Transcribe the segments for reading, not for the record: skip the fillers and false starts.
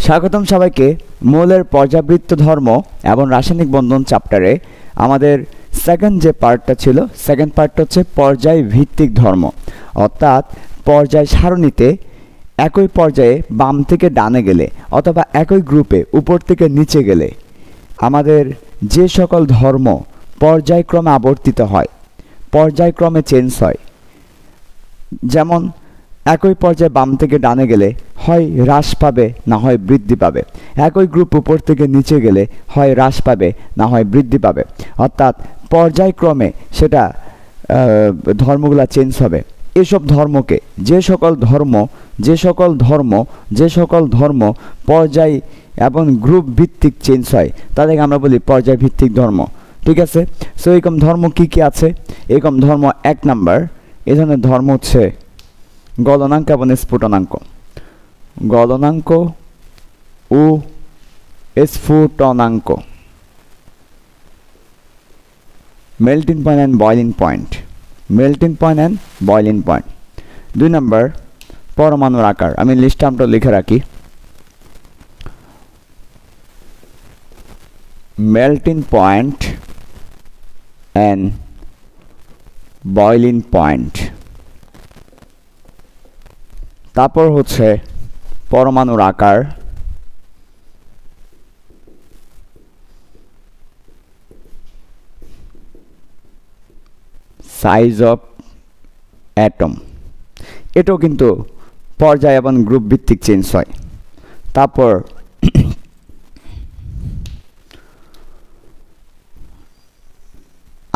স্বাগতম সবাইকে মৌলের পর্যাবৃত্ত ধর্ম এবং রাসায়নিক বন্ধন চ্যাপ্টারে। আমাদের সেকেন্ড যে পার্টটা ছিল, সেকেন্ড পার্টটা হচ্ছে পর্যায় ভিত্তিক ধর্ম, অর্থাৎ পর্যায় সারণীতে একই পর্যায়ে বাম থেকে ডানে গেলে অথবা একই গ্রুপে উপর থেকে নিচে গেলে আমাদের যে সকল ধর্ম পর্যায়ক্রমে আবর্তিত হয়, পর্যায়ক্রমে চেঞ্জ হয়, যেমন একই পর্যায়ে বাম থেকে ডানে গেলে হয় হ্রাস পাবে না হয় বৃদ্ধি পাবে, একই গ্রুপ উপর থেকে নিচে গেলে হয় হ্রাস পাবে না হয় বৃদ্ধি পাবে, অর্থাৎ পর্যায়ক্রমে সেটা ধর্মগুলা চেঞ্জ হবে। এসব ধর্মকে যে সকল ধর্ম পর্যায় এবং গ্রুপ ভিত্তিক চেঞ্জ হয় তাদেরকে আমরা বলি পর্যায় ভিত্তিক ধর্ম। ঠিক আছে, সো এরকম ধর্ম কি কি আছে? এরকম ধর্ম এক নাম্বার, এই ধরনের ধর্ম হচ্ছে গলনাঙ্ক এবং স্ফুটনাঙ্ক। গলনাঙ্ক ও স্ফুটনাঙ্ক, melting point and boiling point. Melting point and boiling point. 2 নম্বর পরমাণুর আকার। আমি লিস্ট টার্মটা লিখে রাখি। Melting point and boiling point. তারপর হচ্ছে পরমাণুর আকার, সাইজ অফ অ্যাটম। এটাও কিন্তু পর্যায় এবং গ্রুপ ভিত্তিক চেঞ্জ হয়। তারপর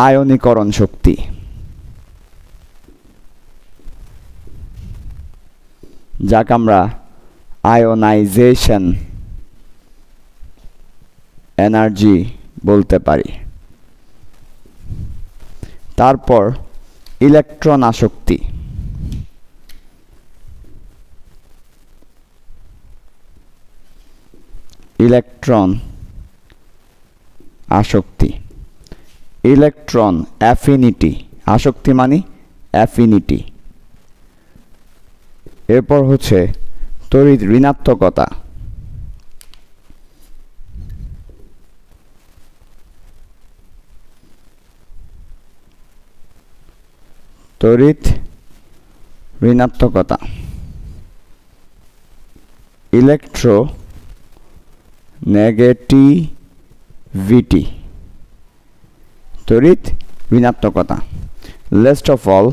আয়নীকরণ শক্তি, যাকে আমরা আয়োনাইজেশন এনার্জি বলতে পারি। তারপর ইলেকট্রন আসক্তি, ইলেকট্রন আসক্তি, ইলেকট্রন অ্যাফিনিটি। আসক্তি মানে অ্যাফিনিটি। এরপর হচ্ছে তড়িৎ ঋণাত্মকতা, তড়িৎ ঋণাত্মকতা, ইলেকট্রো নেগেটিভিটি, তড়িৎ ঋণাত্মকতা। লাস্ট অফ অল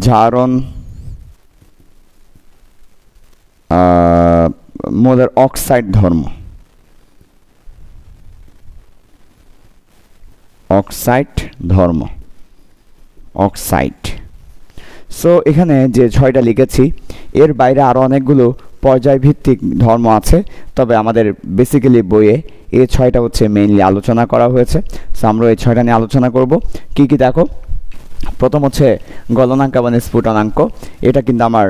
জারণ মৌলের অক্সাইড ধর্ম, অক্সাইড ধর্ম, অক্সাইড। সো এখানে যে 6টা লিখেছি, এর বাইরে আরও অনেকগুলো পর্যায়ভিত্তিক ধর্ম আছে, তবে আমাদের বেসিক্যালি বইয়ে এই 6টা হচ্ছে মেইনলি আলোচনা করা হয়েছে। সো আমরা এই 6টা নিয়ে আলোচনা করব। কি কি দেখো, প্রথম হচ্ছে গলনাঙ্ক এবং স্ফুটনাঙ্ক। এটা কিন্তু আমার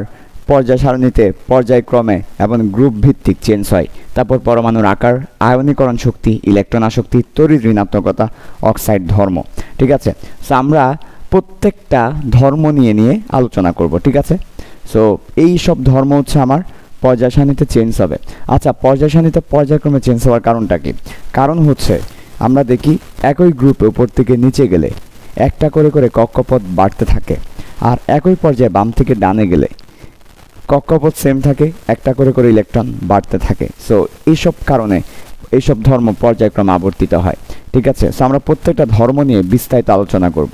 পর্যায় সারণীতে পর্যায়ক্রমে এবং গ্রুপ ভিত্তিক চেঞ্জ হয়। তারপর পরমাণুর আকার, আয়নীকরণ শক্তি, ইলেকট্রন আসক্তি, তড়িৎ ঋণাত্মকতা, অক্সাইড ধর্ম। ঠিক আছে, সো আমরা প্রত্যেকটা ধর্ম নিয়ে আলোচনা করব। ঠিক আছে, সো এই সব ধর্ম হচ্ছে আমার পর্যায় সারণীতে চেঞ্জ হবে। আচ্ছা, পর্যায় সারণীতে পর্যায়ক্রমে চেঞ্জ হওয়ার কারণটা কি? কারণ হচ্ছে আমরা দেখি একই গ্রুপে উপর থেকে নিচে গেলে একটা করে কক্ষপথ বাড়তে থাকে, আর একই পর্যায়ে বাম থেকে ডানে গেলে কক্ষপথ সেম থাকে, একটা করে ইলেকট্রন বাড়তে থাকে। সো এইসব কারণে এইসব ধর্ম পর্যায়ক্রমে আবর্তিত হয়। ঠিক আছে, সো আমরা প্রত্যেকটা ধর্ম নিয়ে বিস্তারিত আলোচনা করব।